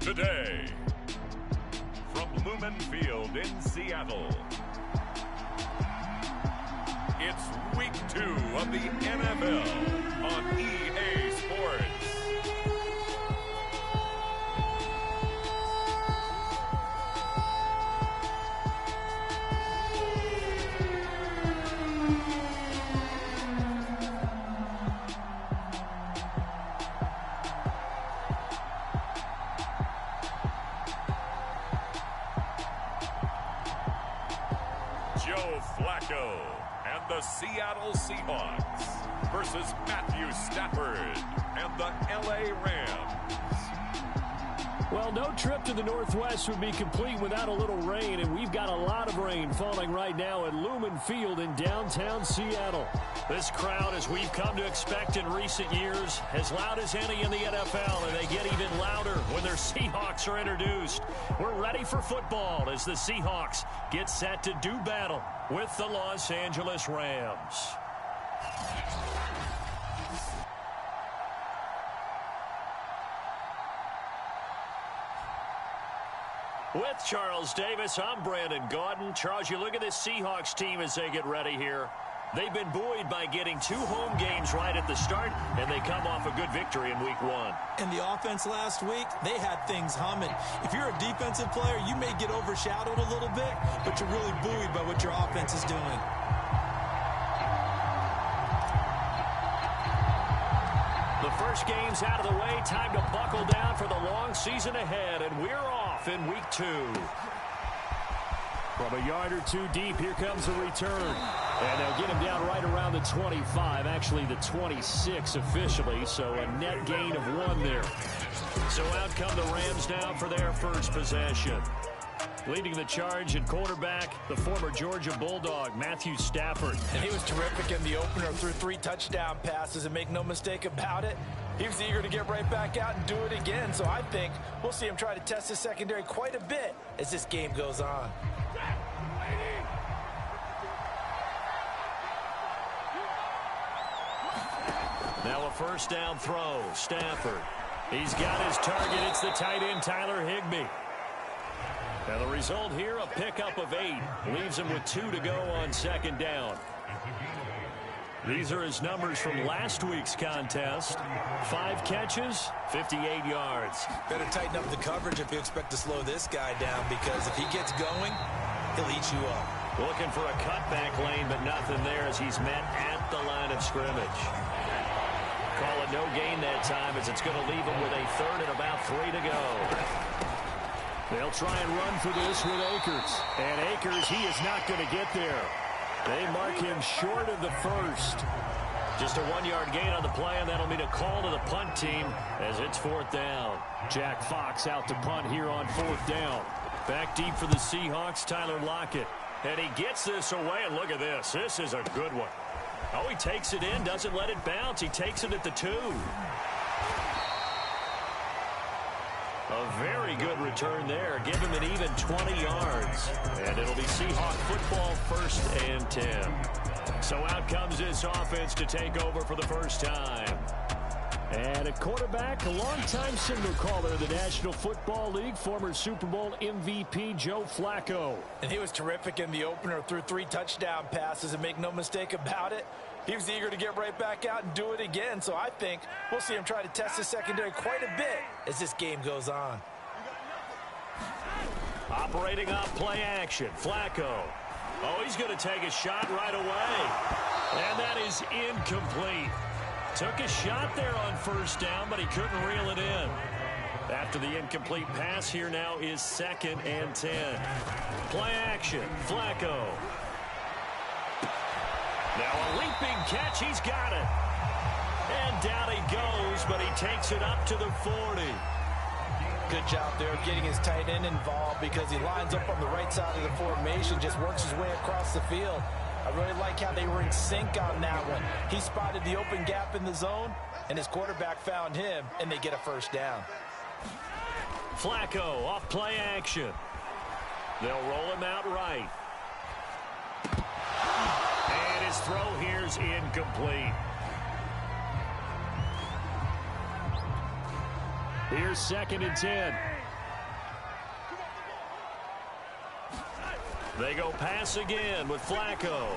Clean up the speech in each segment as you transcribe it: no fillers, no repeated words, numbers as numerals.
Today, from Lumen Field in Seattle, it's Week 2 of the NFL on EA Sports. Joe Flacco and the Seattle Seahawks versus Matthew Stafford and the LA Rams. Well, no trip to the Northwest would be complete without a little rain, and we've got a lot of rain falling right now at Lumen Field in downtown Seattle. This crowd, as we've come to expect in recent years, as loud as any in the NFL, and they get even louder when their Seahawks are introduced. We're ready for football as the Seahawks get set to do battle with the Los Angeles Rams. With Charles Davis, I'm Brandon Gaudin. Charles, you look at this Seahawks team as they get ready here. They've been buoyed by getting 2 home games right at the start, and they come off a good victory in Week 1. And the offense last week, they had things humming. If you're a defensive player, you may get overshadowed a little bit, but you're really buoyed by what your offense is doing. The first game's out of the way. Time to buckle down for the long season ahead, and we're off in Week 2. From a yard or 2 deep, here comes the return. And they'll get him down right around the 25, actually the 26 officially, so a net gain of 1 there. So out come the Rams now for their first possession. Leading the charge at quarterback, the former Georgia Bulldog, Matthew Stafford. And he was terrific in the opener, threw 3 touchdown passes, and make no mistake about it, he was eager to get right back out and do it again. So I think we'll see him try to test the secondary quite a bit as this game goes on. Now a first down throw, Stafford. He's got his target. It's the tight end, Tyler Higbee. Now the result here, a pickup of 8. Leaves him with 2 to go on second down. These are his numbers from last week's contest. 5 catches, 58 yards. Better tighten up the coverage if you expect to slow this guy down, because if he gets going, he'll eat you up. Looking for a cutback lane, but nothing there as he's met at the line of scrimmage. Call it no gain that time as it's going to leave him with a 3rd and about 3 to go. They'll try and run for this with Akers. And Akers, he is not going to get there. They mark him short of the first. Just a 1-yard gain on the play, and that'll mean a call to the punt team as it's 4th down. Jack Fox out to punt here on 4th down. Back deep for the Seahawks, Tyler Lockett. And he gets this away, and look at this. This is a good one. Oh, he takes it in, doesn't let it bounce. He takes it at the 2. A very good return there. Give him an even 20 yards. And it'll be Seahawk football 1st and 10. So out comes this offense to take over for the first time. And a quarterback, a longtime signal caller in the National Football League, former Super Bowl MVP Joe Flacco. And he was terrific in the opener, threw 3 touchdown passes, and make no mistake about it, he was eager to get right back out and do it again. So I think we'll see him try to test the secondary quite a bit as this game goes on. Operating off play action, Flacco. Oh, he's going to take a shot right away. And that is incomplete. Took a shot there on first down, but he couldn't reel it in. After the incomplete pass, here now is 2nd and 10. Play action, Flacco. Now a leaping catch, he's got it. And down he goes, but he takes it up to the 40. Good job there of getting his tight end involved, because he lines up on the right side of the formation, just works his way across the field. I really like how they were in sync on that one. He spotted the open gap in the zone, and his quarterback found him, and they get a first down. Flacco off play action. They'll roll him out right. And his throw here's incomplete. Here's 2nd and 10. They go pass again with Flacco.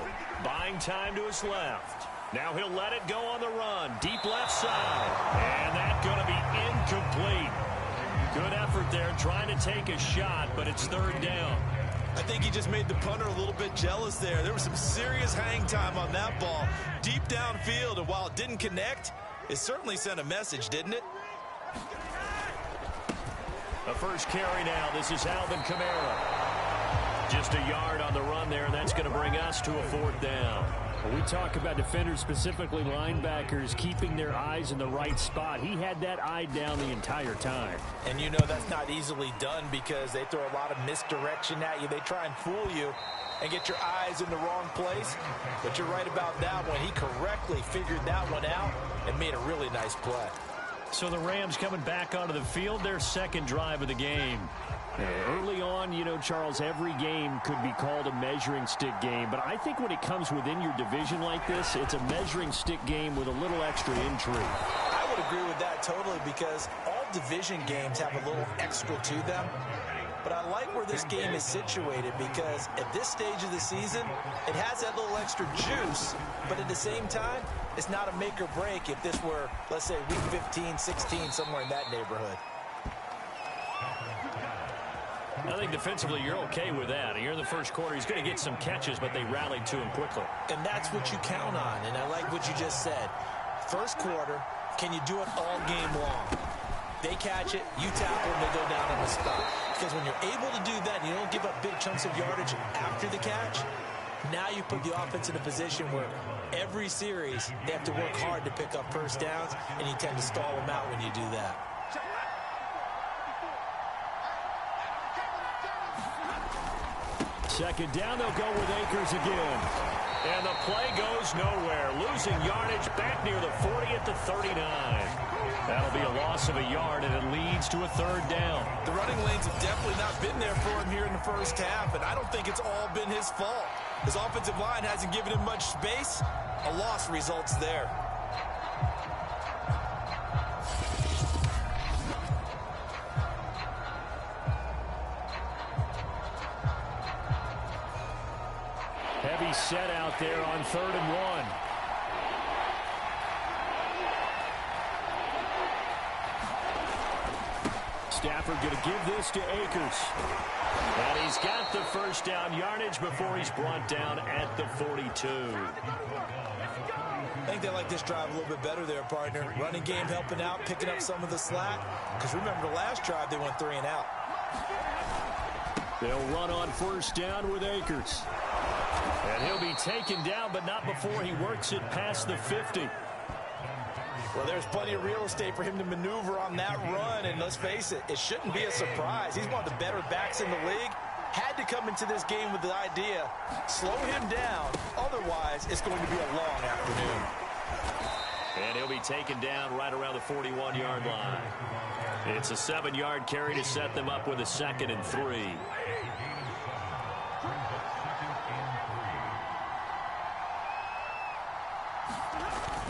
Buying time to his left. Now he'll let it go on the run. Deep left side. And that's going to be incomplete. Good effort there trying to take a shot, but it's third down. I think he just made the punter a little bit jealous there. There was some serious hang time on that ball. Deep downfield, and while it didn't connect, it certainly sent a message, didn't it? A first carry now. This is Alvin Kamara. Just a yard on the run there, and that's going to bring us to a fourth down. When we talk about defenders, specifically linebackers, keeping their eyes in the right spot, he had that eye down the entire time. And you know that's not easily done because they throw a lot of misdirection at you. They try and fool you and get your eyes in the wrong place. But you're right about that one. He correctly figured that one out and made a really nice play. So the Rams coming back onto the field, their second drive of the game. Early on, you know, Charles, every game could be called a measuring stick game. But I think when it comes within your division like this, it's a measuring stick game with a little extra intrigue. I would agree with that totally because all division games have a little extra to them. But I like where this game is situated because at this stage of the season, it has that little extra juice. But at the same time, it's not a make or break if this were, let's say, week 15, 16, somewhere in that neighborhood. I think defensively you're okay with that. Here in the first quarter, he's going to get some catches, but they rallied to him quickly. And that's what you count on, and I like what you just said. First quarter, can you do it all game long? They catch it, you tackle them, they go down on the spot. Because when you're able to do that, and you don't give up big chunks of yardage after the catch, now you put the offense in a position where every series they have to work hard to pick up first downs, and you tend to stall them out when you do that. Second down, they'll go with Akers again. And the play goes nowhere. Losing yardage back near the 40 at the 39. That'll be a loss of a yard, and it leads to a third down. The running lanes have definitely not been there for him here in the first half, and I don't think it's all been his fault. His offensive line hasn't given him much space. A loss results there. Heavy set out there on 3rd and 1. Stafford going to give this to Akers. And he's got the first down yardage before he's brought down at the 42. I think they like this drive a little bit better there, partner. Running game helping out, picking up some of the slack. Because remember, the last drive they went 3 and out. They'll run on first down with Akers. And he'll be taken down, but not before he works it past the 50. Well, there's plenty of real estate for him to maneuver on that run. And let's face it, it shouldn't be a surprise. He's one of the better backs in the league. Had to come into this game with the idea, slow him down. Otherwise, it's going to be a long afternoon. And he'll be taken down right around the 41-yard line. It's a 7-yard carry to set them up with a 2nd and 3.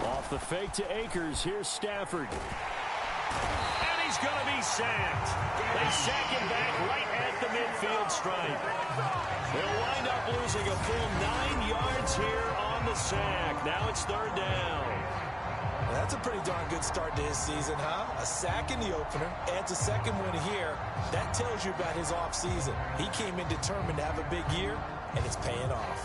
Off the fake to Akers. Here's Stafford. And he's going to be sacked. They sack him back right at the midfield stripe. They'll wind up losing a full 9 yards here on the sack. Now it's 3rd down. That's a pretty darn good start to his season, huh? A sack in the opener, adds a 2nd win here. That tells you about his offseason. He came in determined to have a big year, and it's paying off.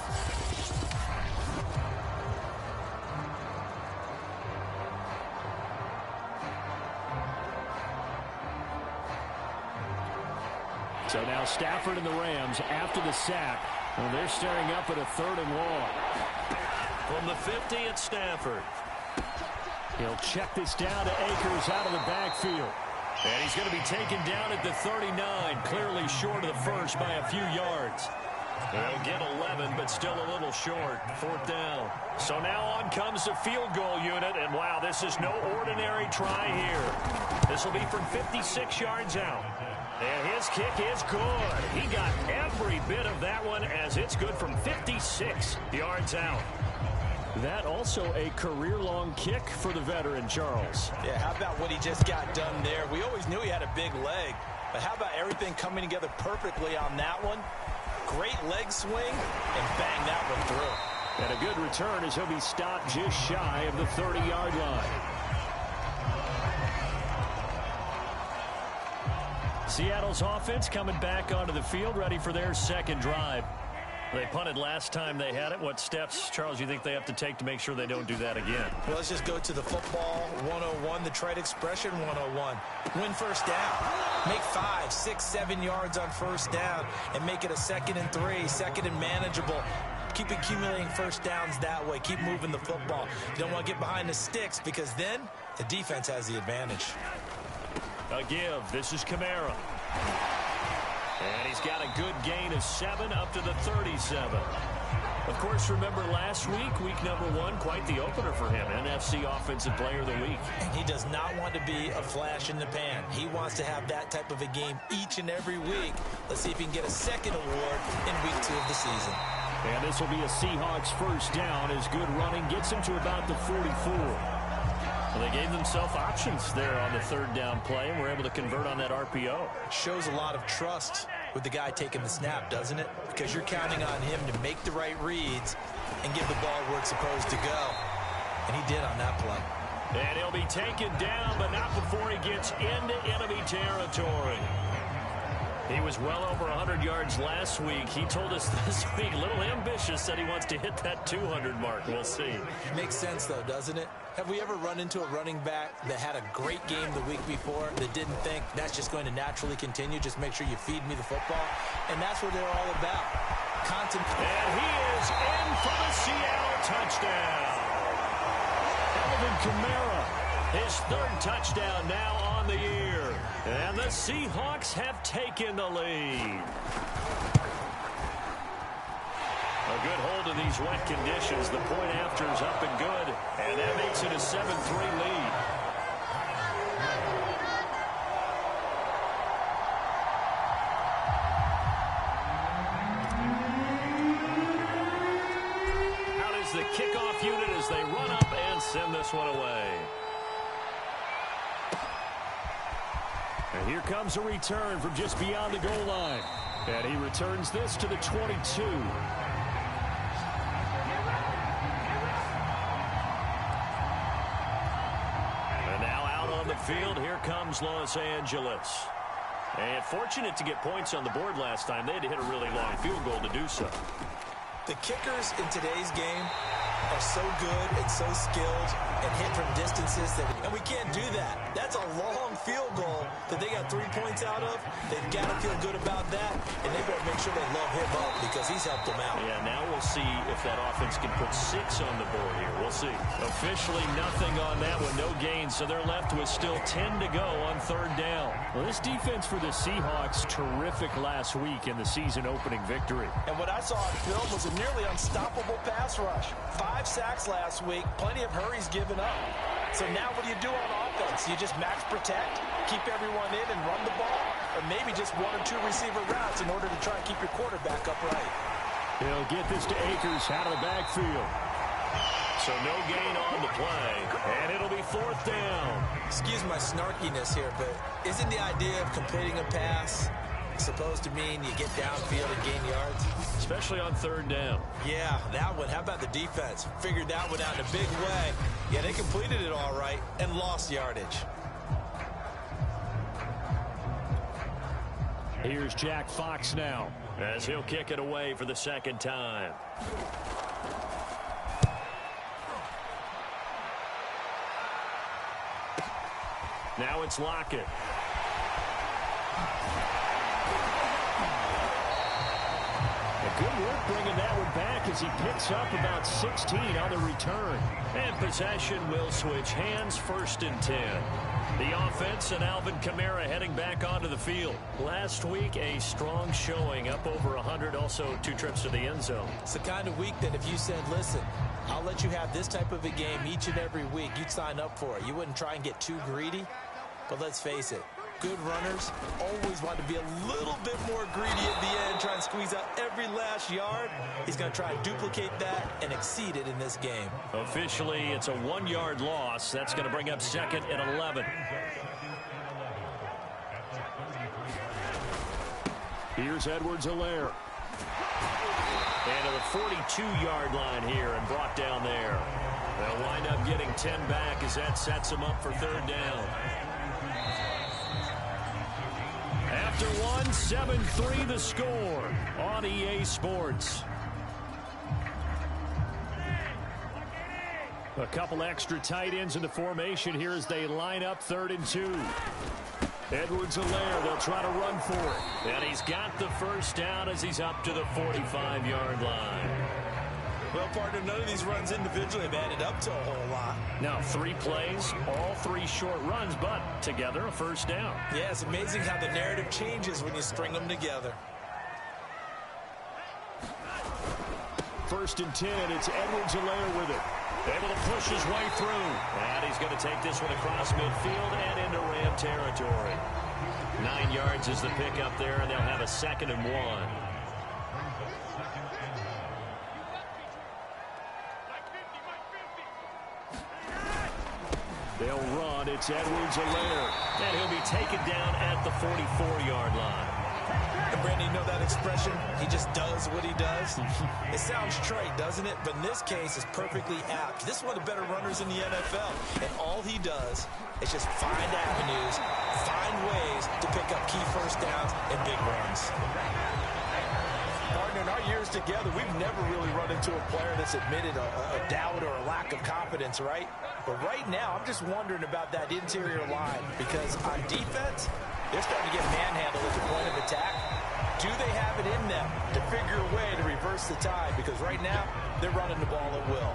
So now Stafford and the Rams, after the sack, well, they're staring up at a 3rd and long. From the 50 at Stafford. He'll check this down to Akers out of the backfield. And he's going to be taken down at the 39, clearly short of the first by a few yards. They'll get 11, but still a little short. 4th down. So now on comes the field goal unit, and wow, this is no ordinary try here. This will be from 56 yards out. And his kick is good. He got every bit of that one as it's good from 56 yards out. That also a career-long kick for the veteran, Charles. Yeah, how about what he just got done there? We always knew he had a big leg, but how about everything coming together perfectly on that one? great leg swing and bang that one through. And a good return as he'll be stopped just shy of the 30-yard line. Seattle's offense coming back onto the field, ready for their second drive. They punted last time they had it. What steps, Charles, you think they have to take to make sure they don't do that again? Well, let's just go to the football 101, the trade expression 101. Win first down. Make 5, 6, 7 yards on first down and make it a 2nd and 3, 2nd and manageable. Keep accumulating first downs that way. Keep moving the football. You don't want to get behind the sticks because then the defense has the advantage. A give. This is Kamara. And he's got a good gain of 7 up to the 37. Of course, remember last week, week number 1, quite the opener for him. NFC Offensive Player of the Week. And he does not want to be a flash in the pan. He wants to have that type of a game each and every week. Let's see if he can get a second award in week 2 of the season. And this will be a Seahawks first down as good running gets him to about the 44. Well, they gave themselves options there on the 3rd down play and were able to convert on that RPO. Shows a lot of trust with the guy taking the snap, doesn't it? Because you're counting on him to make the right reads and give the ball where it's supposed to go. And he did on that play. And he'll be taken down, but not before he gets into enemy territory. He was well over 100 yards last week. He told us this week, a little ambitious, that he wants to hit that 200 mark. We'll see. Makes sense, though, doesn't it? Have we ever run into a running back that had a great game the week before that didn't think that's just going to naturally continue? Just make sure you feed me the football. And that's what they're all about. And he is in for the Seattle touchdown. Alvin Kamara, his 3rd touchdown now on the year. And the Seahawks have taken the lead. A good hold in these wet conditions. The point after is up and good. And that makes it a 7-3 lead. Out is the kickoff unit as they run up and send this one away. And here comes a return from just beyond the goal line. And he returns this to the 22. Field, here comes Los Angeles. And fortunate to get points on the board last time. They had to hit a really long field goal to do so. The kickers in today's game are so good and so skilled and hit from distances and we can't do that. That's a long field goal that they got 3 points out of. They've got to feel good about that, and they better make sure they love him up because he's helped them out. Yeah, now we'll see if that offense can put 6 on the board here. We'll see. Officially nothing on that one, no gain, so they're left with still 10 to go on 3rd down. Well, this defense for the Seahawks, terrific last week in the season-opening victory. And what I saw on film was a nearly unstoppable pass rush. 5 sacks last week, plenty of hurries given up. So now what do you do on offense? You just max protect, keep everyone in and run the ball, or maybe just 1 or 2 receiver routes in order to try and keep your quarterback upright. He'll get this to Akers out of the backfield. So no gain on the play, and it'll be 4th down. Excuse my snarkiness here, but isn't the idea of completing a pass supposed to mean you get downfield and gain yards? Especially on 3rd down. Yeah, that one. How about the defense? Figured that one out in a big way. Yeah, they completed it all right and lost yardage. Here's Jack Fox now as he'll kick it away for the 2nd time. Now it's Lockett. Good work bringing that one back as he picks up about 16 on the return. And possession will switch hands, 1st and 10. The offense and Alvin Kamara heading back onto the field. Last week, a strong showing, up over 100, also 2 trips to the end zone. It's the kind of week that if you said, listen, I'll let you have this type of a game each and every week, you'd sign up for it. You wouldn't try and get too greedy. But let's face it, good runners always want to be a little bit more greedy at the end, try and squeeze out every last yard. He's going to try and duplicate that and exceed it in this game. Officially, it's a 1-yard loss. That's going to bring up 2nd and 11. Here's Edwards-Helaire. And to the 42-yard line here and brought down there. They'll wind up getting 10 back as that sets them up for third down. After one, 7-3 the score on EA Sports. A couple extra tight ends in the formation here as they line up 3rd and 2. Edwards-Helaire, they'll try to run for it. And he's got the first down as he's up to the 45-yard line. Well, partner, none of these runs individually have added up to a whole lot. Now, 3 plays, all 3 short runs, but together a first down. Yeah, it's amazing how the narrative changes when you string them together. 1st and 10, it's Edwards-Helaire with it. Able to push his way through. And he's going to take this one across midfield and into Ram territory. 9 yards is the pickup there, and they'll have a 2nd and 1. They'll run. It's Edwards-Helaire. And he'll be taken down at the 44-yard line. And Brandon, you know that expression? He just does what he does. It sounds trite, doesn't it? But in this case, it's perfectly apt. This is one of the better runners in the NFL. And all he does is just find avenues, find ways to pick up key first downs and big runs. Partner, in our years together, we've never really run into a player that's admitted a doubt or a lack of confidence, right? But right now, I'm just wondering about that interior line because on defense, they're starting to get manhandled at the point of attack. Do they have it in them to figure a way to reverse the tide? Because right now, they're running the ball at will.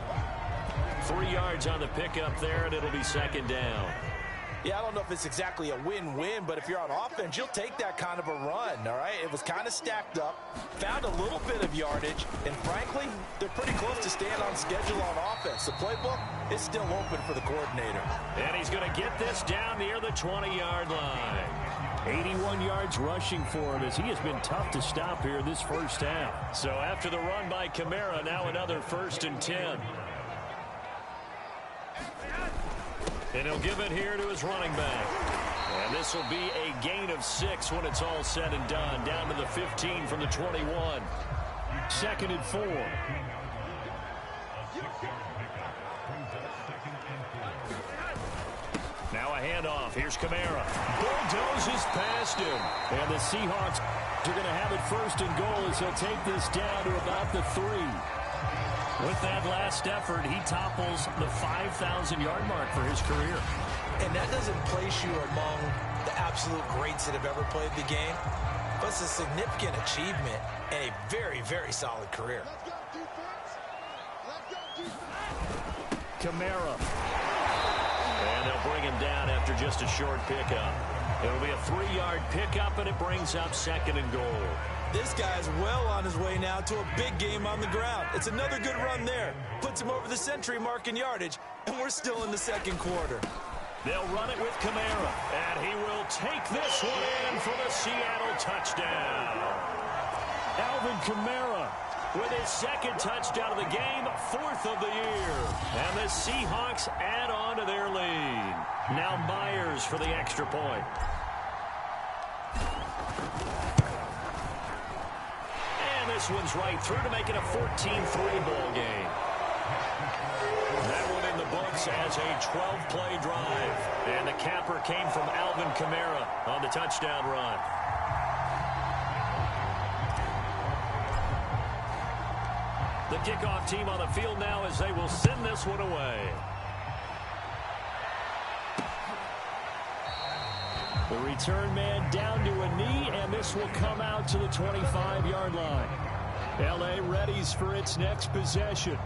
3 yards on the pickup there, and it'll be 2nd down. Yeah, I don't know if it's exactly a win-win, but if you're on offense, you'll take that kind of a run, all right? It was kind of stacked up, found a little bit of yardage, and frankly, they're pretty close to staying on schedule on offense. The playbook is still open for the coordinator. And he's going to get this down near the 20-yard line. 81 yards rushing for him as he has been tough to stop here this first half. So after the run by Kamara, now another 1st and 10. And he'll give it here to his running back. And this will be a gain of 6 when it's all said and done. Down to the 15 from the 21. 2nd and 4. Now a handoff. Here's Kamara. Bulldozes past him. And the Seahawks are going to have it 1st and goal as they'll take this down to about the 3. With that last effort, he topples the 5,000-yard mark for his career. And that doesn't place you among the absolute greats that have ever played the game, but it's a significant achievement and a very, very solid career. Kamara. And they'll bring him down after just a short pickup. It'll be a 3-yard pickup, and it brings up 2nd and goal. This guy's well on his way now to a big game on the ground. It's another good run there. Puts him over the century mark in yardage, and we're still in the 2nd quarter. They'll run it with Kamara, and he will take this one in for the Seattle touchdown. Alvin Kamara with his 2nd touchdown of the game, 4th of the year. And the Seahawks add on to their lead. Now Myers for the extra point. This one's right through to make it a 14-3 ball game. That one in the books as a 12-play drive. And the capper came from Alvin Kamara on the touchdown run. The kickoff team on the field now as they will send this one away. The return man down to a knee, and this will come out to the 25-yard line. L.A. readies for its next possession.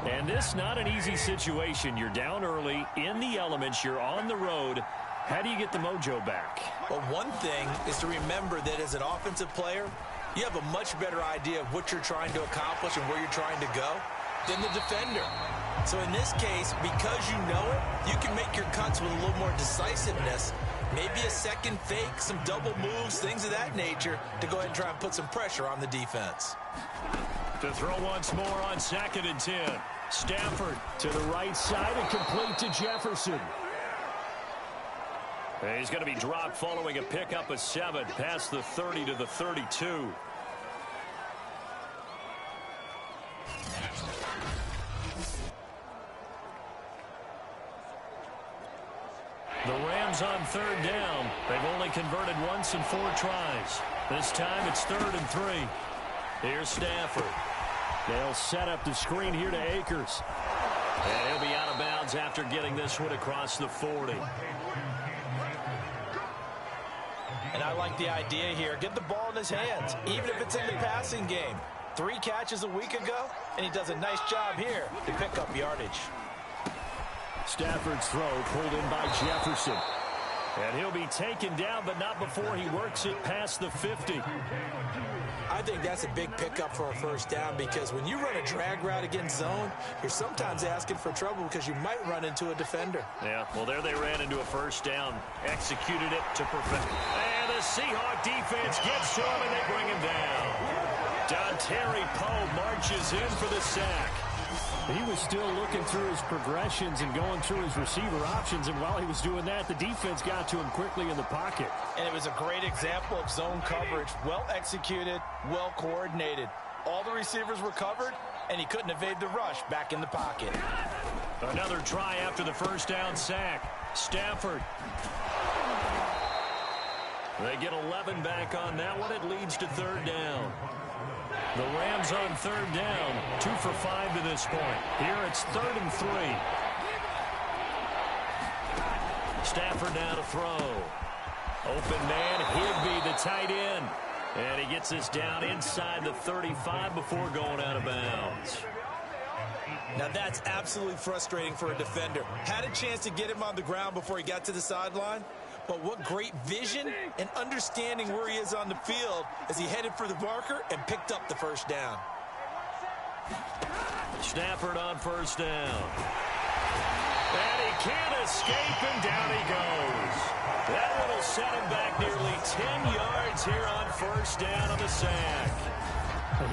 And this not an easy situation. You're down early, in the elements, you're on the road. How do you get the mojo back? Well, one thing is to remember that as an offensive player, you have a much better idea of what you're trying to accomplish and where you're trying to go than the defender. So in this case, because you know it, you can make your cuts with a little more decisiveness. Maybe a second fake, some double moves, things of that nature to go ahead and try and put some pressure on the defense. To throw once more on 2nd and 10. Stafford to the right side and complete to Jefferson. He's going to be dropped following a pickup of 7 past the 30 to the 32. Rams on third down. They've only converted once in 4 tries. This time it's 3rd and 3. Here's Stafford. They'll set up the screen here to Akers. And he'll be out of bounds after getting this one across the 40. And I like the idea here. Get the ball in his hands, even if it's in the passing game. 3 catches a week ago, and he does a nice job here to pick up yardage. Stafford's throw pulled in by Jefferson. And he'll be taken down, but not before he works it past the 50. I think that's a big pickup for a first down, because when you run a drag route against zone, you're sometimes asking for trouble because you might run into a defender. Yeah, well, there they ran into a first down, executed it to perfection. And the Seahawk defense gets to him, and they bring him down. Dontari Poe marches in for the sack. He was still looking through his progressions and going through his receiver options, and while he was doing that, the defense got to him quickly in the pocket. And it was a great example of zone coverage. Well executed, well coordinated. All the receivers were covered, and he couldn't evade the rush back in the pocket. Another try after the first down sack. Stafford. They get 11 back on that one. It leads to 3rd down. The Rams on 3rd down, 2 for 5 to this point. Here it's 3rd and 3. Stafford now to throw. Open man, Higbee, the tight end. And he gets this down inside the 35 before going out of bounds. Now that's absolutely frustrating for a defender. Had a chance to get him on the ground before he got to the sideline. But what great vision and understanding where he is on the field as he headed for the marker and picked up the first down. Stafford on first down. And he can't escape, and down he goes. That one will set him back nearly 10 yards here on first down on the sack.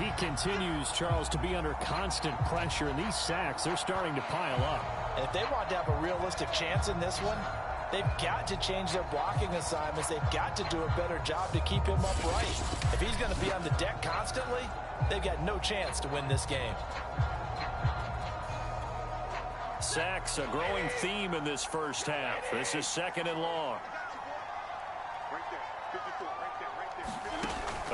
He continues, Charles, to be under constant pressure, and these sacks, they're starting to pile up. And if they want to have a realistic chance in this one, they've got to change their blocking assignments. They've got to do a better job to keep him upright. If he's going to be on the deck constantly, they've got no chance to win this game. Sacks, a growing theme in this first half. This is 2nd and long.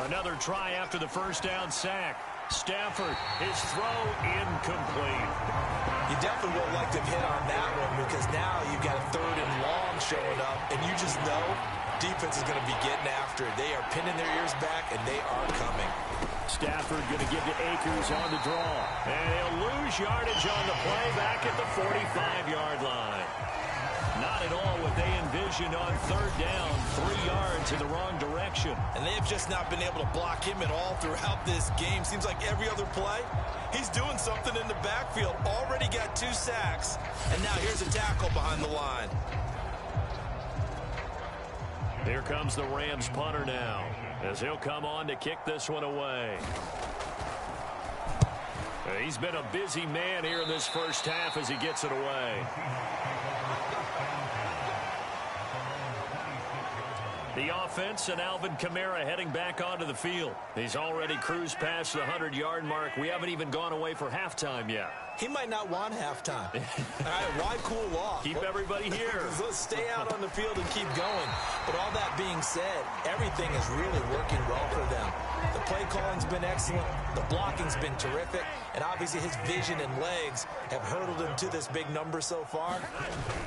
Another try after the first down sack. Stafford, his throw incomplete. You definitely would like to hit on that one, because now you've got a 3rd and long showing up, and you just know defense is going to be getting after it. They are pinning their ears back, and they are coming. Stafford going to give to Akers on the draw. And he'll lose yardage on the play back at the 45-yard line. Not at all what they envisioned on 3rd down, 3 yards in the wrong direction. And they have just not been able to block him at all throughout this game. Seems like every other play, he's doing something in the backfield. Already got 2 sacks, and now here's a tackle behind the line. Here comes the Rams punter now, as he'll come on to kick this one away. He's been a busy man here in this first half as he gets it away. The offense and Alvin Kamara heading back onto the field. He's already cruised past the 100-yard mark. We haven't even gone away for halftime yet. He might not want halftime. All right, why cool off? Keep everybody here. Let's stay out on the field and keep going. But all that being said, everything is really working well for them. The play calling's been excellent. The blocking's been terrific. And obviously his vision and legs have hurdled him to this big number so far.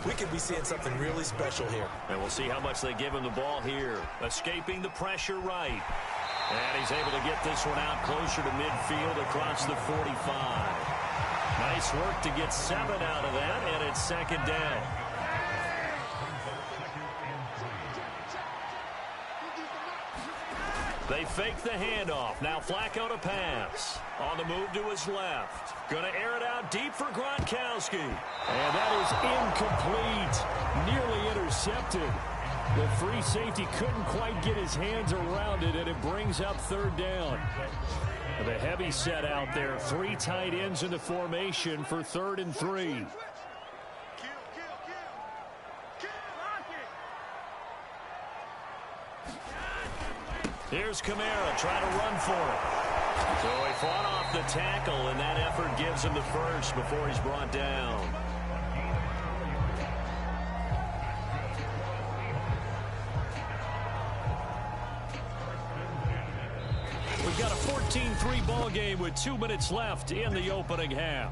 We could be seeing something really special here. And we'll see how much they give him the ball here. Escaping the pressure right. And he's able to get this one out closer to midfield across the 45. Nice work to get 7 out of that, and it's 2nd down. They fake the handoff. Now Flacco to pass. On the move to his left. Going to air it out deep for Gronkowski. And that is incomplete. Nearly intercepted. The free safety couldn't quite get his hands around it, and it brings up 3rd down. The heavy set out there. 3 tight ends in the formation for 3rd and 3. Here's Kamara trying to run for it. So he fought off the tackle, and that effort gives him the first before he's brought down. got a 14-3 ball game with 2 minutes left in the opening half.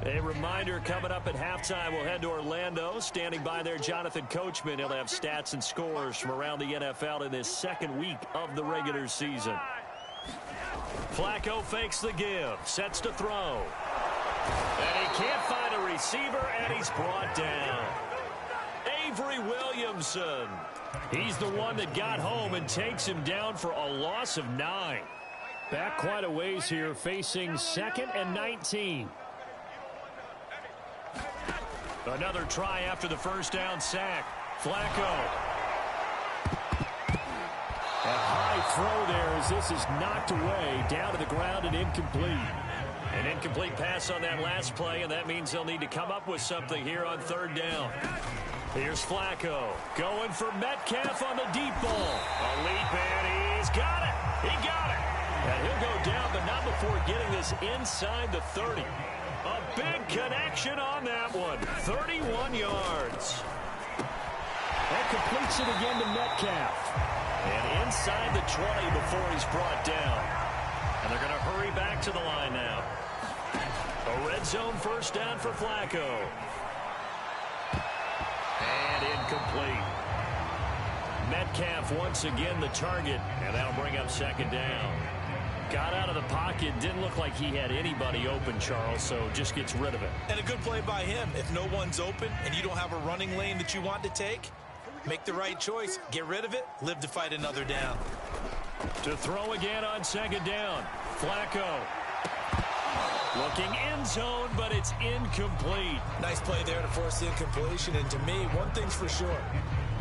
A reminder, coming up at halftime, we'll head to Orlando. Standing by there, Jonathan Coachman. He'll have stats and scores from around the NFL in this second week of the regular season. Flacco fakes the give, sets to throw. And he can't find a receiver, and he's brought down. Avery Williamson. He's the one that got home and takes him down for a loss of 9. Back quite a ways here, facing 2nd and 19. Another try after the first down sack. Flacco. A high throw there as this is knocked away, down to the ground and incomplete. An incomplete pass on that last play, and that means they'll need to come up with something here on 3rd down. Here's Flacco going for Metcalf on the deep ball. A leap, and he's got it. He got it. And he'll go down, but not before getting this inside the 30. A big connection on that one. 31 yards. That completes it again to Metcalf. And inside the 20 before he's brought down. And they're going to hurry back to the line now. A red zone first down for Flacco. And incomplete. Metcalf once again the target, and that'll bring up 2nd down. Got out of the pocket, didn't look like he had anybody open, Charles, so just gets rid of it. And a good play by him. If no one's open and you don't have a running lane that you want to take, make the right choice, get rid of it, live to fight another down. To throw again on 2nd down. Flacco. Looking end zone, but it's incomplete. Nice play there to force the incompletion. And to me, one thing's for sure.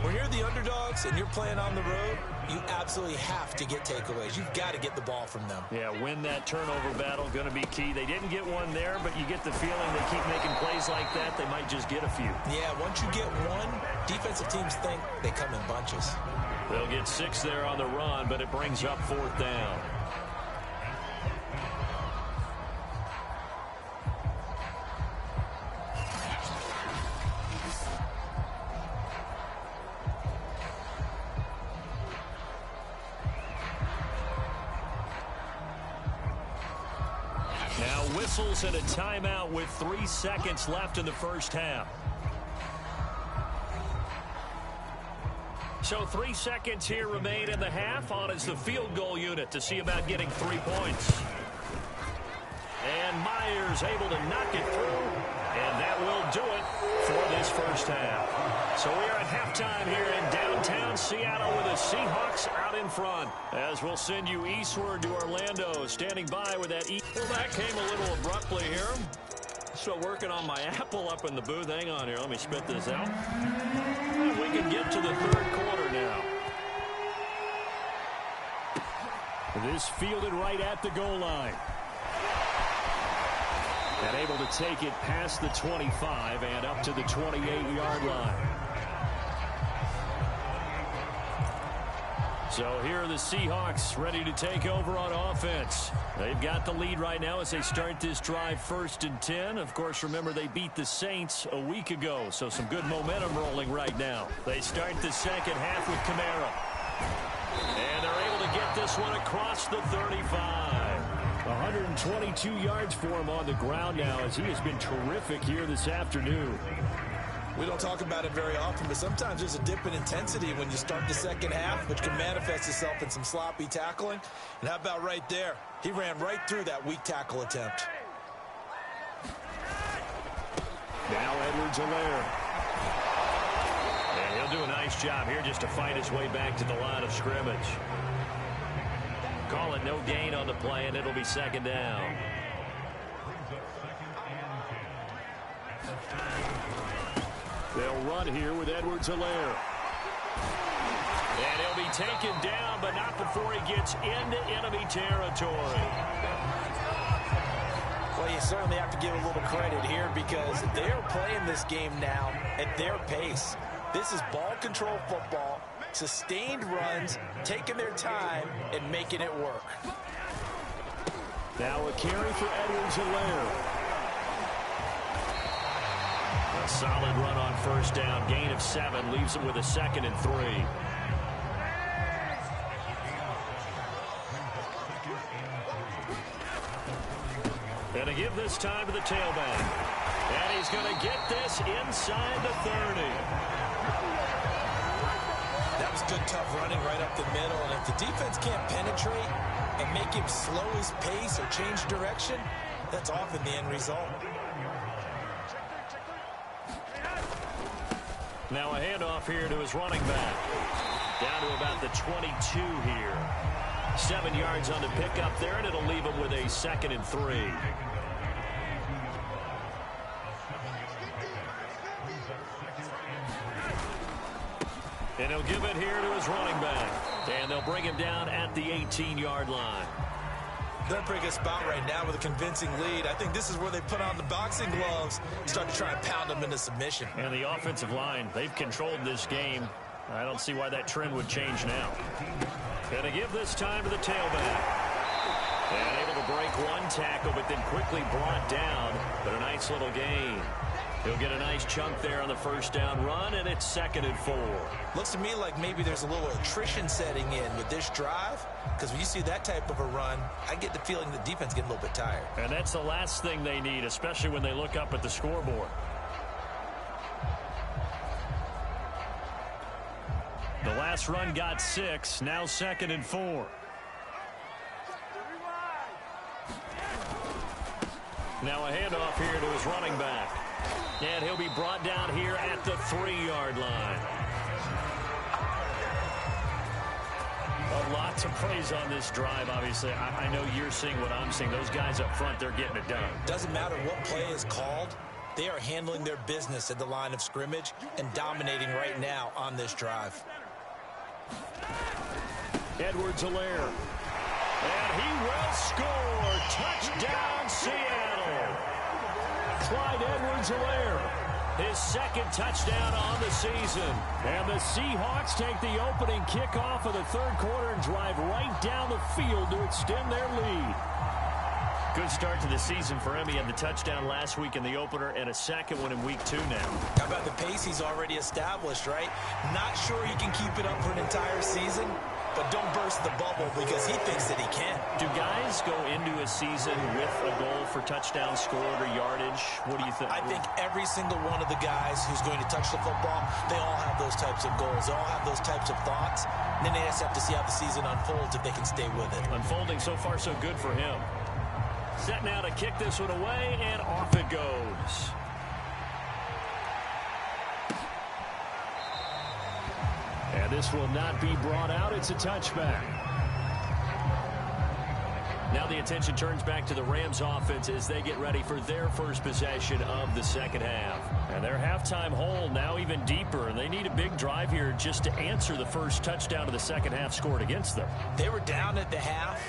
When you're the underdogs and you're playing on the road, you absolutely have to get takeaways. You've got to get the ball from them. Yeah, win that turnover battle, going to be key. They didn't get one there, but you get the feeling they keep making plays like that, they might just get a few. Yeah, once you get one, defensive teams think they come in bunches. They'll get 6 there on the run, but it brings up 4th down. Now whistles and a timeout with 3 seconds left in the first half. So 3 seconds here remain in the half. On is the field goal unit to see about getting 3 points. And Myers able to knock it through. And that will do it for this first half. So we are at halftime here in downtown Seattle with the Seahawks out in front. As we'll send you eastward to Orlando. Standing by with that. Well, that came a little abruptly here. Still working on my apple up in the booth. Hang on here. Let me spit this out. And we can get to the 3rd quarter now. This fielded right at the goal line. And able to take it past the 25 and up to the 28-yard line. So here are the Seahawks ready to take over on offense. They've got the lead right now as they start this drive 1st and 10. Of course, remember they beat the Saints a week ago, so some good momentum rolling right now. They start the second half with Kamara. And they're able to get this one across the 35. 122 yards for him on the ground now as he has been terrific here this afternoon. We don't talk about it very often, but sometimes there's a dip in intensity when you start the second half, which can manifest itself in some sloppy tackling. And how about right there? He ran right through that weak tackle attempt. Now Edwards-Helaire. And he'll do a nice job here just to fight his way back to the line of scrimmage. Call it no gain on the play, and it'll be 2nd down. They'll run here with Edwards-Helaire. And he'll be taken down, but not before he gets into enemy territory. Well, you certainly have to give a little credit here because they're playing this game now at their pace. This is ball control football, sustained runs, taking their time, and making it work. Now a carry for Edwards-Helaire. Solid run on first down. Gain of 7 leaves him with a 2nd and 3. And to give this time to the tailback. And he's going to get this inside the 30. That was good, tough running right up the middle. And if the defense can't penetrate and make him slow his pace or change direction, that's often the end result. Now a handoff here to his running back. Down to about the 22 here. 7 yards on the pickup there, and it'll leave him with a 2nd and 3. And he'll give it here to his running back. And they'll bring him down at the 18-yard line. They're in a pretty good spot right now with a convincing lead. I think this is where they put on the boxing gloves, start to try and pound them into submission. And the offensive line, they've controlled this game. I don't see why that trend would change now. And to give this time to the tailback. And able to break one tackle, but then quickly brought down. But a nice little gain. He'll get a nice chunk there on the first down run, and it's 2nd and 4. Looks to me like maybe there's a little attrition setting in with this drive, because when you see that type of a run, I get the feeling the defense getting a little bit tired. And that's the last thing they need, especially when they look up at the scoreboard. The last run got 6, now 2nd and 4. Now a handoff here to his running back. And he'll be brought down here at the 3-yard line. A lot to praise on this drive, obviously. I know you're seeing what I'm seeing. Those guys up front, they're getting it done. Doesn't matter what play is called. They are handling their business at the line of scrimmage and dominating right now on this drive. Edwards-Helaire. And he will score. Touchdown, Seattle. Clyde Edwards-Helaire, his 2nd touchdown on the season. And the Seahawks take the opening kickoff of the 3rd quarter and drive right down the field to extend their lead. Good start to the season for him. He had the touchdown last week in the opener and a 2nd one in week 2 now. How about the pace he's already established, right? Not sure he can keep it up for an entire season, but don't burst the bubble because he thinks that he can. Do guys go into a season with a goal for touchdown scored or yardage? What do you think? I think every single one of the guys who's going to touch the football, they all have those types of goals. They all have those types of thoughts. And then they just have to see how the season unfolds if they can stay with it. Unfolding so far so good for him. Set now to kick this one away, and off it goes. And this will not be brought out. It's a touchback. Now the attention turns back to the Rams offense as they get ready for their first possession of the 2nd half. And their halftime hole now even deeper. And they need a big drive here just to answer the first touchdown of the 2nd half scored against them. They were down at the half.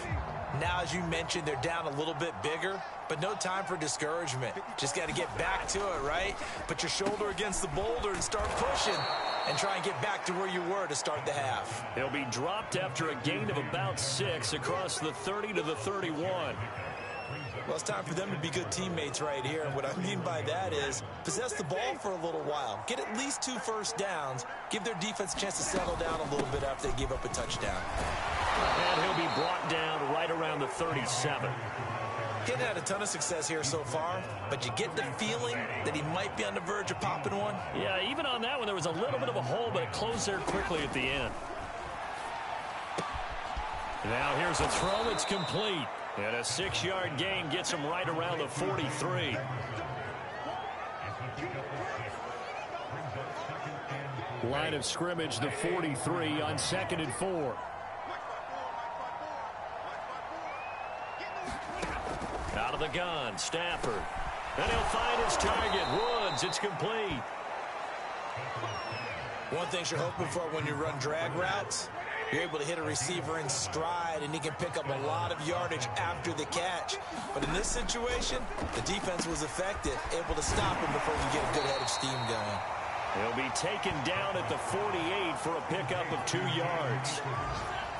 Now, as you mentioned, they're down a little bit bigger, but no time for discouragement. Just got to get back to it, right? Put your shoulder against the boulder and start pushing and try and get back to where you were to start the half. He'll be dropped after a gain of about 6 across the 30 to the 31. Well, it's time for them to be good teammates right here. And what I mean by that is possess the ball for a little while. Get at least 2 first downs. Give their defense a chance to settle down a little bit after they give up a touchdown. And he'll be brought down right around the 37. He hasn't had a ton of success here so far, but you get the feeling that he might be on the verge of popping one. Yeah, even on that one, there was a little bit of a hole, but it closed there quickly at the end. Now here's a throw. It's complete. And a 6-yard gain gets him right around the 43. Line of scrimmage, the 43 on 2nd and 4. Out of the gun, Stafford. And he'll find his target, Woods. It's complete. One thing you're hoping for when you run drag routes, you're able to hit a receiver in stride, and he can pick up a lot of yardage after the catch. But in this situation, the defense was effective, able to stop him before you get a good head of steam going. He'll be taken down at the 48 for a pickup of 2 yards.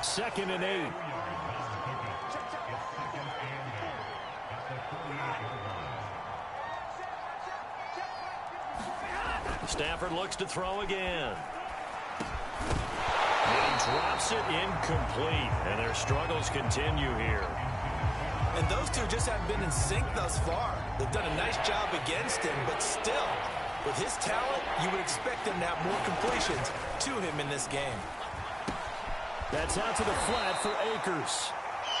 2nd and 8. Stafford looks to throw again. And he drops it incomplete. And their struggles continue here. And those two just haven't been in sync thus far. They've done a nice job against him, but still, with his talent, you would expect him to have more completions to him in this game. That's out to the flat for Akers.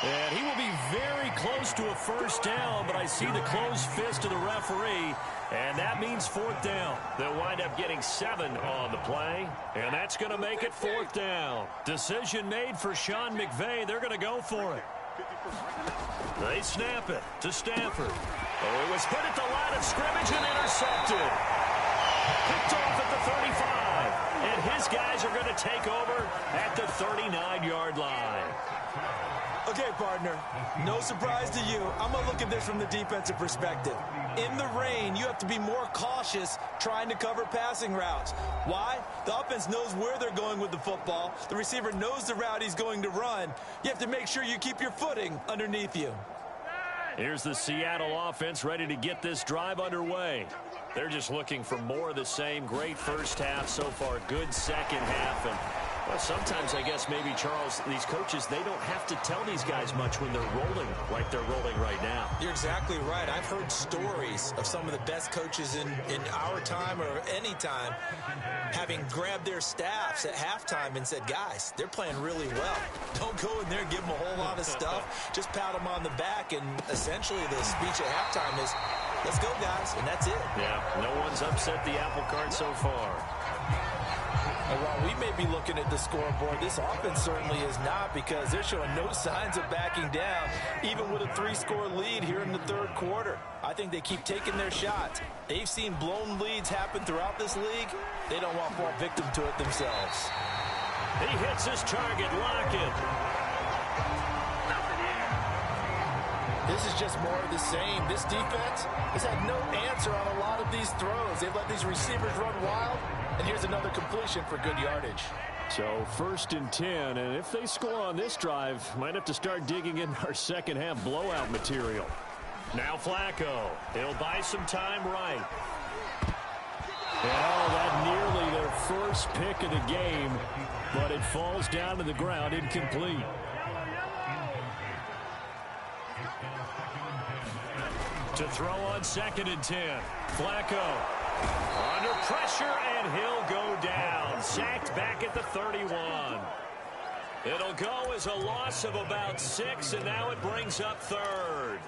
And he will be very close to a first down, but I see the closed fist of the referee, and that means fourth down. They'll wind up getting 7 on the play, and that's going to make it fourth down. Decision made for Sean McVay. They're going to go for it. They snap it to Stafford. Oh, it was hit at the line of scrimmage and intercepted. Picked off at the 35. And his guys are going to take over at the 39-yard line. Okay, partner, no surprise to you. I'm going to look at this from the defensive perspective. In the rain, you have to be more cautious trying to cover passing routes. Why? The offense knows where they're going with the football. The receiver knows the route he's going to run. You have to make sure you keep your footing underneath you. Here's the Seattle offense ready to get this drive underway. They're just looking for more of the same. Great first half so far. Good second half. And well, sometimes I guess maybe, Charles, these coaches, they don't have to tell these guys much when they're rolling like they're rolling right now. You're exactly right. I've heard stories of some of the best coaches in our time or any time having grabbed their staffs at halftime and said, guys, they're playing really well. Don't go in there and give them a whole lot of stuff. Just pat them on the back. And essentially the speech at halftime is, let's go, guys. And that's it. Yeah, no one's upset the apple cart so far. And while we may be looking at the scoreboard, this offense certainly is not, because they're showing no signs of backing down, even with a 3-score lead here in the third quarter. I think they keep taking their shots. They've seen blown leads happen throughout this league. They don't want to fall victim to it themselves. He hits his target. Lockett. This is just more of the same. This defense has had no answer on a lot of these throws. They've let these receivers run wild. And here's another completion for good yardage. So 1st and 10, and if they score on this drive, might have to start digging in our second half blowout material. Now Flacco. He'll buy some time right. Oh, that nearly their first pick of the game, but it falls down to the ground incomplete. To throw on 2nd and 10. Flacco. Under pressure, and he'll go down. Sacked back at the 31. It'll go as a loss of about 6, and now it brings up 3rd.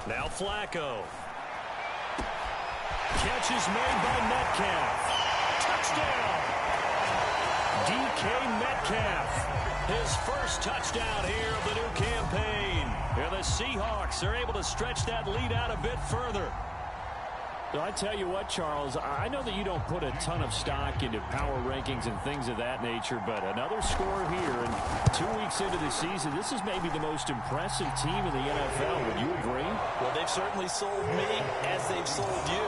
Now Flacco. Catch is made by Metcalf. Touchdown! DK Metcalf. His first touchdown here of the new campaign. And the Seahawks are able to stretch that lead out a bit further. I tell you what, Charles, I know that you don't put a ton of stock into power rankings and things of that nature, but another score here, and 2 weeks into the season, this is maybe the most impressive team in the NFL. Would you agree? Well, they've certainly sold me as they've sold you,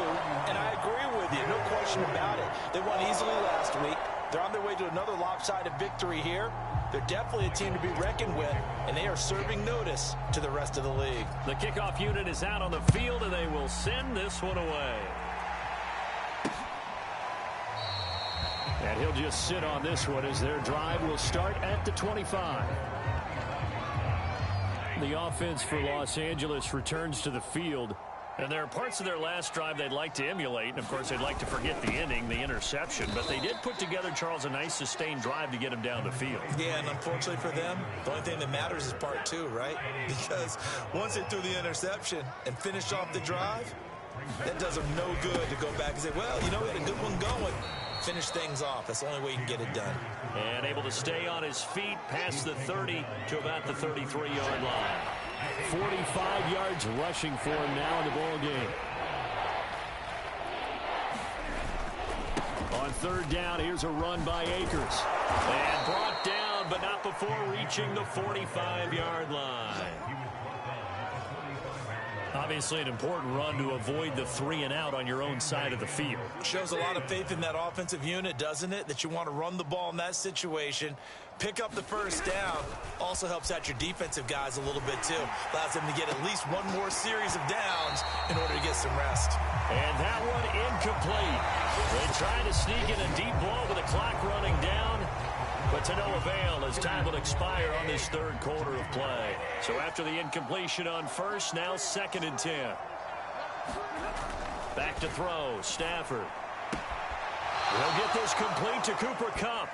and I agree with you, no question about it. They won easily last week. They're on their way to another lopsided victory here. They're definitely a team to be reckoned with, and they are serving notice to the rest of the league. The kickoff unit is out on the field, and they will send this one away. And he'll just sit on this one as their drive will start at the 25. The offense for Los Angeles returns to the field. And there are parts of their last drive they'd like to emulate. And, of course, they'd like to forget the ending, the interception. But they did put together, Charles, a nice sustained drive to get him down the field. Yeah, and unfortunately for them, the only thing that matters is part 2, right? Because once they threw the interception and finished off the drive, that does them no good to go back and say, well, you know, we had a good one going. Finish things off. That's the only way you can get it done. And able to stay on his feet past the 30 to about the 33-yard line. 45 yards rushing for him now in the ball game. On 3rd down, here's a run by Akers. And brought down, but not before reaching the 45-yard line. Obviously an important run to avoid the 3 and out on your own side of the field. Shows a lot of faith in that offensive unit, doesn't it? That you want to run the ball in that situation. Pick up the first down. Also helps out your defensive guys a little bit, too. Allows them to get at least one more series of downs in order to get some rest. And that one incomplete. They try to sneak in a deep blow with the clock running down, but to no avail as time will expire on this third quarter of play. So after the incompletion on first, now 2nd and 10. Back to throw, Stafford. He'll get this complete to Cooper Kupp.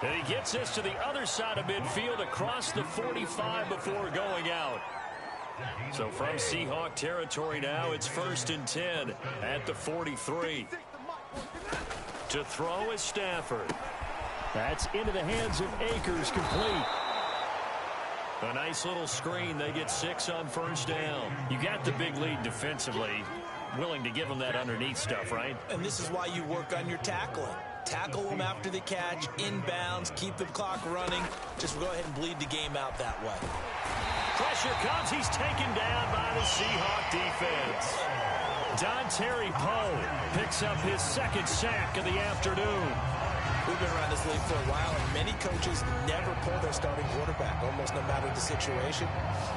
And he gets this to the other side of midfield across the 45 before going out. So from Seahawk territory now, it's 1st and 10 at the 43. To throw is Stafford. That's into the hands of Akers, complete. A nice little screen. They get 6 on first down. You got the big lead defensively. Willing to give them that underneath stuff, right? And this is why you work on your tackling. Tackle them after the catch, inbounds, keep the clock running. Just go ahead and bleed the game out that way. Pressure comes. He's taken down by the Seahawk defense. Dontari Poe picks up his 2nd sack of the afternoon. We've been around this league for a while, and many coaches never pull their starting quarterback, almost no matter the situation.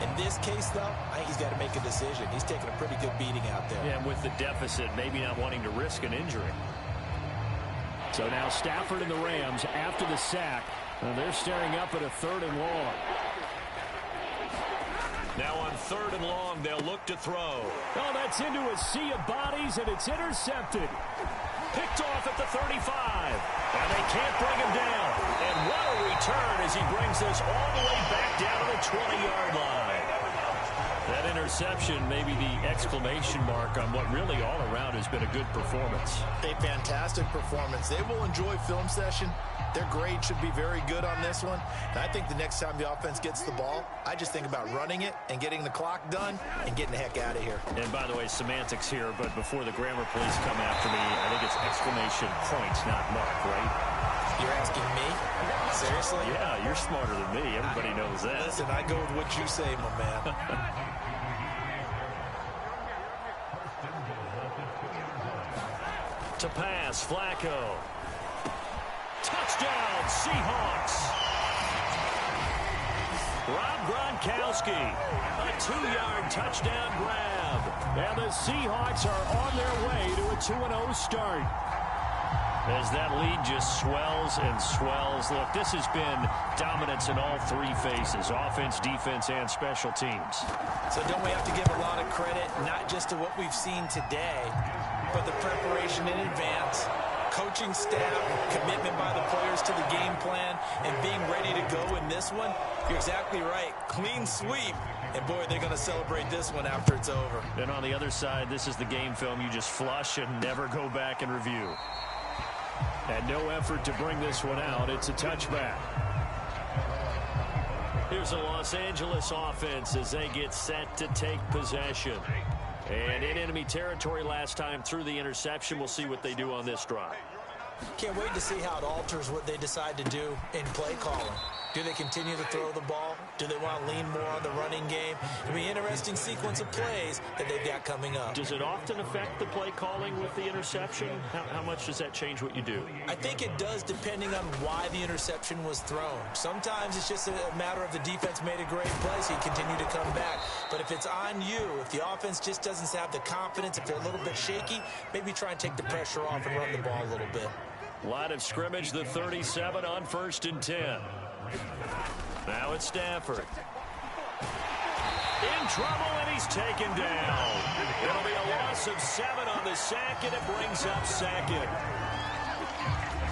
In this case, though, I think he's got to make a decision. He's taking a pretty good beating out there. Yeah, and with the deficit, maybe not wanting to risk an injury. So now Stafford and the Rams after the sack. They're staring up at a 3rd and long. Now on 3rd and long, they'll look to throw. Oh, that's into a sea of bodies, and it's intercepted. Picked off at the 35. And they can't bring him down. And what a return as he brings this all the way back down to the 20-yard line. That interception may be the exclamation mark on what really all around has been a good performance. A fantastic performance. They will enjoy film session. Their grade should be very good on this one. And I think the next time the offense gets the ball, I just think about running it and getting the clock done and getting the heck out of here. And by the way, semantics here, but before the grammar police come after me, I think it's exclamation points, not mark, right? You're asking me? Seriously? Yeah, you're smarter than me. Everybody knows that. Listen, I go with what you say, my man. To pass, Flacco. Touchdown, Seahawks. Rob Gronkowski, a 2-yard touchdown grab. And the Seahawks are on their way to a 2-0 start. As that lead just swells and swells. Look, this has been dominance in all 3 phases, offense, defense, and special teams. So don't we have to give a lot of credit, not just to what we've seen today, but the preparation in advance, coaching staff, commitment by the players to the game plan, and being ready to go in this one? You're exactly right. Clean sweep. And, boy, they're going to celebrate this one after it's over. And on the other side, this is the game film you just flush and never go back and review. And no effort to bring this one out. It's a touchback. Here's a Los Angeles offense as they get set to take possession. And in enemy territory last time through the interception. We'll see what they do on this drive. Can't wait to see how it alters what they decide to do in play calling. Do they continue to throw the ball? Do they want to lean more on the running game? It'll be an interesting sequence of plays that they've got coming up. Does it often affect the play calling with the interception? How much does that change what you do? I think it does, depending on why the interception was thrown. Sometimes it's just a matter of the defense made a great play, so you continue to come back. But if it's on you, if the offense just doesn't have the confidence, if they're a little bit shaky, maybe try and take the pressure off and run the ball a little bit. Line of scrimmage, the 37 on 1st and 10. Now it's Stafford. In trouble, and he's taken down. It'll be a loss of 7 on the sack, and it brings up 2nd.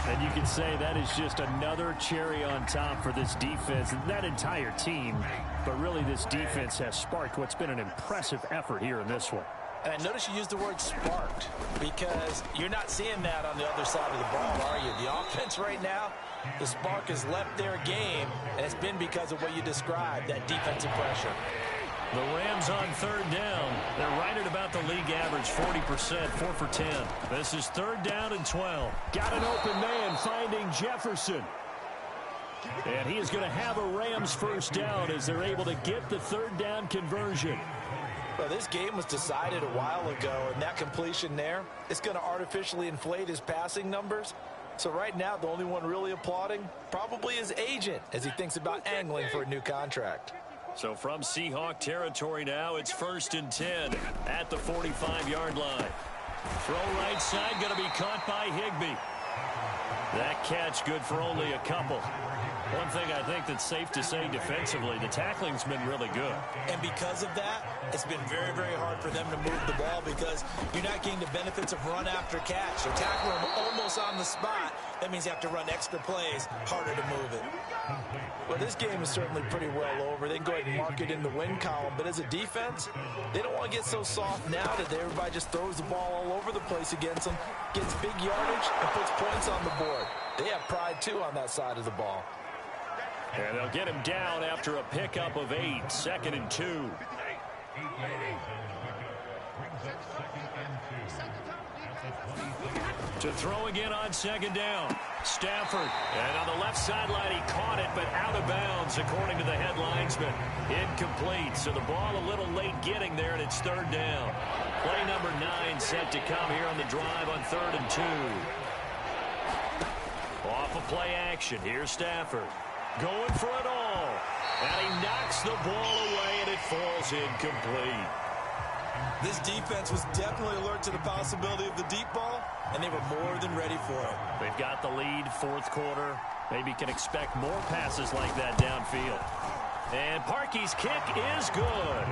And you can say that is just another cherry on top for this defense, that entire team. But really, this defense has sparked what's been an impressive effort here in this one. And I notice you use the word sparked, because you're not seeing that on the other side of the ball, are you? The offense right now, the spark has left their game, and it's been because of what you described, that defensive pressure. The Rams on 3rd down. They're right at about the league average, 40%, 4 for 10. This is 3rd down and 12. Got an open man finding Jefferson. And he is going to have a Rams first down as they're able to get the 3rd down conversion. Well, this game was decided a while ago, and that completion there, it's going to artificially inflate his passing numbers. So right now, the only one really applauding probably his agent as he thinks about angling for a new contract. So from Seahawk territory now, it's 1st and 10 at the 45-yard line. Throw right side, going to be caught by Higbee. That catch good for only a couple. One thing I think that's safe to say defensively, the tackling's been really good. And because of that, it's been very, very hard for them to move the ball because you're not getting the benefits of run after catch. So tackle them almost on the spot. That means you have to run extra plays, harder to move it. Well, this game is certainly pretty well over. They can go ahead and mark it in the win column. But as a defense, they don't want to get so soft now that everybody just throws the ball all over the place against them, gets big yardage, and puts points on the board. They have pride, too, on that side of the ball. And they'll get him down after a pickup of 8, 2nd and 2. To throw again on 2nd down. Stafford. And on the left sideline, he caught it, but out of bounds, according to the head linesman. Incomplete. So the ball a little late getting there, and it's 3rd down. Play number 9 set to come here on the drive on 3rd and 2. Off of play action. Here's Stafford. Going for it all. And he knocks the ball away, and it falls incomplete. This defense was definitely alert to the possibility of the deep ball, and they were more than ready for it. They've got the lead, 4th quarter. Maybe can expect more passes like that downfield. And Parkey's kick is good.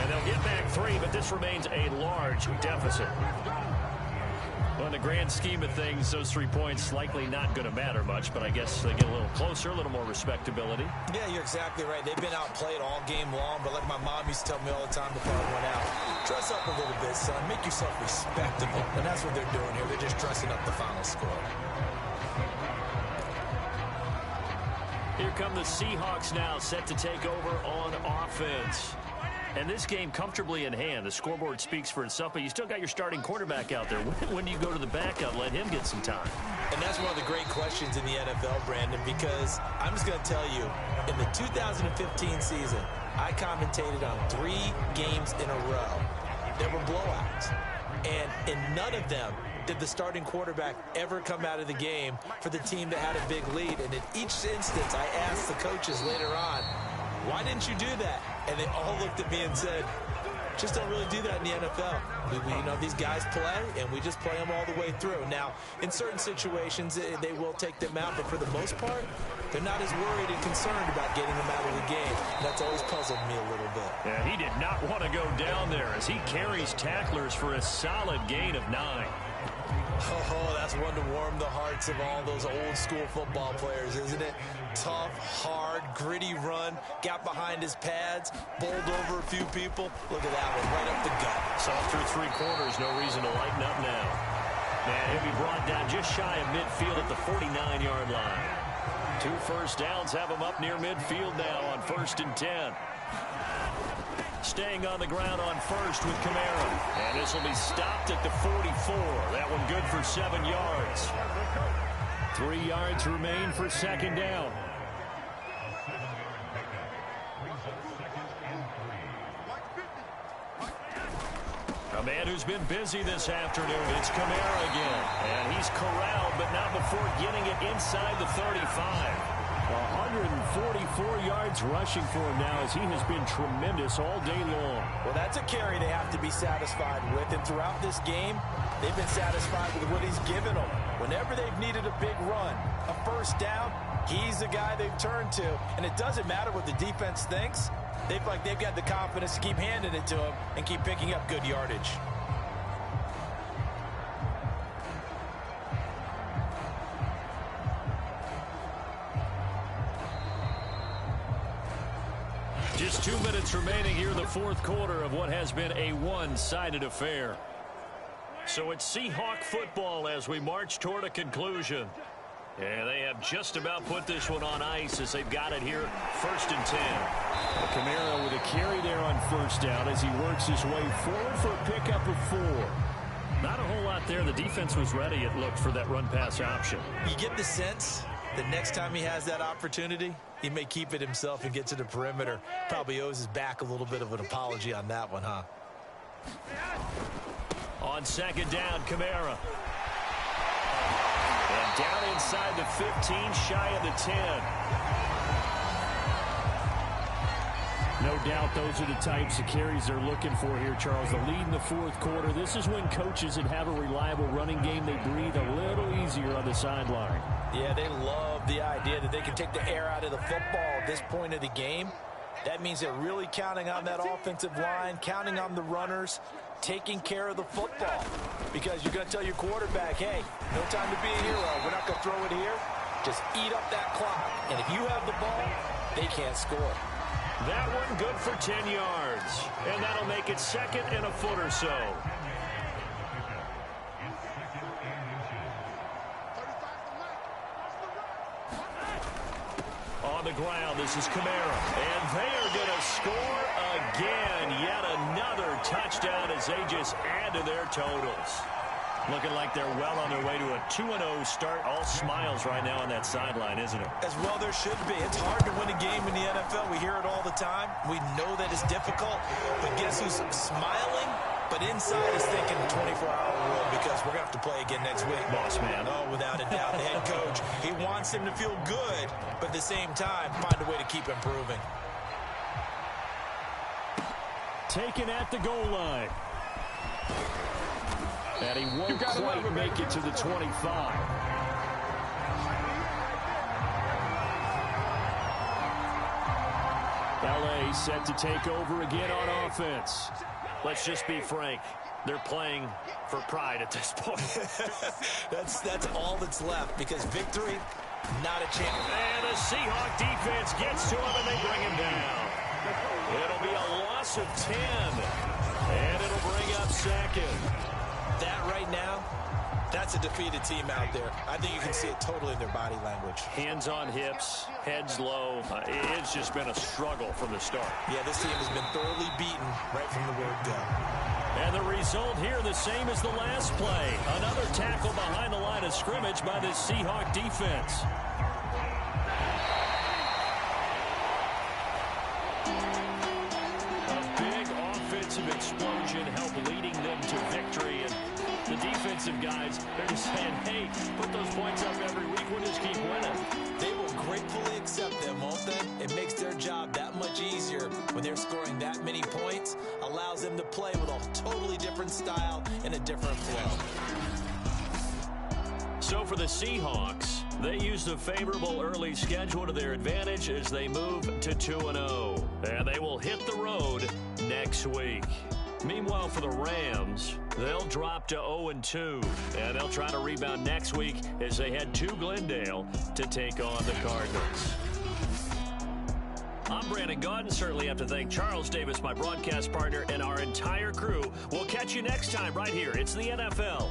And they'll get back 3, but this remains a large deficit. Well, in the grand scheme of things, those 3 points likely not going to matter much, but I guess they get a little closer, a little more respectability. Yeah, you're exactly right. They've been outplayed all game long, but like my mom used to tell me all the time before I went out, dress up a little bit, son. Make yourself respectable. And that's what they're doing here. They're just dressing up the final score. Here come the Seahawks now, set to take over on offense. And this game comfortably in hand. The scoreboard speaks for itself, but you still got your starting quarterback out there. When do you go to the backup, let him get some time? And that's one of the great questions in the NFL, Brandon, because I'm just going to tell you, in the 2015 season, I commentated on 3 games in a row. There were blowouts. And in none of them did the starting quarterback ever come out of the game for the team that had a big lead. And in each instance, I asked the coaches later on, why didn't you do that? And they all looked at me and said, just don't really do that in the NFL. You know, these guys play, and we just play them all the way through. Now, in certain situations, they will take them out, but for the most part, they're not as worried and concerned about getting them out of the game. And that's always puzzled me a little bit. Yeah, he did not want to go down there as he carries tacklers for a solid gain of 9. Oh, that's one to warm the hearts of all those old-school football players, isn't it? Tough, hard, gritty run, got behind his pads, bowled over a few people. Look at that one, right up the gut. Saw through 3 quarters, no reason to lighten up now. And he'll be brought down just shy of midfield at the 49-yard line. 2 first downs have him up near midfield now on 1st and 10. Staying on the ground on 1st with Kamara. And this will be stopped at the 44. That one good for 7 yards. 3 yards remain for 2nd down. A man who's been busy this afternoon. It's Kamara again. And he's corralled, but not before getting it inside the 35. 144 yards rushing for him now as he has been tremendous all day long. Well, that's a carry they have to be satisfied with. And throughout this game, they've been satisfied with what he's given them. Whenever they've needed a big run, a first down, he's the guy they've turned to. And it doesn't matter what the defense thinks. They've got the confidence to keep handing it to him and keep picking up good yardage. Just 2 minutes remaining here in the 4th quarter of what has been a one-sided affair. So it's Seahawk football as we march toward a conclusion. And they have just about put this one on ice as they've got it here 1st and 10. Kamara with a carry there on 1st down as he works his way forward for a pickup of 4. Not a whole lot there. The defense was ready, it looked, for that run-pass option. You get the sense that next time he has that opportunity, he may keep it himself and get to the perimeter. Probably owes his back a little bit of an apology on that one, huh? On 2nd down, Kamara. And down inside the 15, shy of the 10. No doubt those are the types of carries they're looking for here, Charles. The lead in the fourth quarter. This is when coaches that have a reliable running game, they breathe a little easier on the sideline. Yeah, they love the idea that they can take the air out of the football at this point of the game. That means they're really counting on that offensive line, counting on the runners, taking care of the football. Because you're going to tell your quarterback, hey, no time to be a hero. We're not going to throw it here. Just eat up that clock. And if you have the ball, they can't score. That one good for 10 yards. And that'll make it second and a foot or so. On the ground, this is Kamara. And they are going to score again. Yet another touchdown as they just add to their totals. Looking like they're well on their way to a 2-0 start. All smiles right now on that sideline, isn't it? As well there should be. It's hard to win a game in the NFL. We hear it all the time. We know that it's difficult. But guess who's smiling? But inside is thinking 24-hour rule because we're going to have to play again next week. Boss man. Oh, without a doubt. The head coach, he wants him to feel good, but at the same time, find a way to keep improving. Taken at the goal line. And he won't quite make it to the 25. LA set to take over again on offense. Let's just be frank. They're playing for pride at this point. That's all that's left because victory, not a chance. And the Seahawk defense gets to him and they bring him down. It'll be a loss of 10. And it'll bring up second. That right now, that's a defeated team out there. I think you can see it totally in their body language. Hands on hips, heads low. It's just been a struggle from the start. Yeah, this team has been thoroughly beaten right from the word go. And the result here the same as the last play. Another tackle behind the line of scrimmage by the Seahawk defense. A big offensive explosion helped leading them to victory. And the defensive guys, they're just saying, hey, put those points up every week. We'll just keep winning. They will gratefully accept them, won't they? It makes their job that much easier when they're scoring that many points. Allows them to play with a totally different style and a different flow. So for the Seahawks, they used a favorable early schedule to their advantage as they move to 2-0. And they will hit the road next week. Meanwhile, for the Rams, they'll drop to 0-2, and they'll try to rebound next week as they head to Glendale to take on the Cardinals. I'm Brandon Gaudin. Certainly have to thank Charles Davis, my broadcast partner, and our entire crew. We'll catch you next time right here. It's the NFL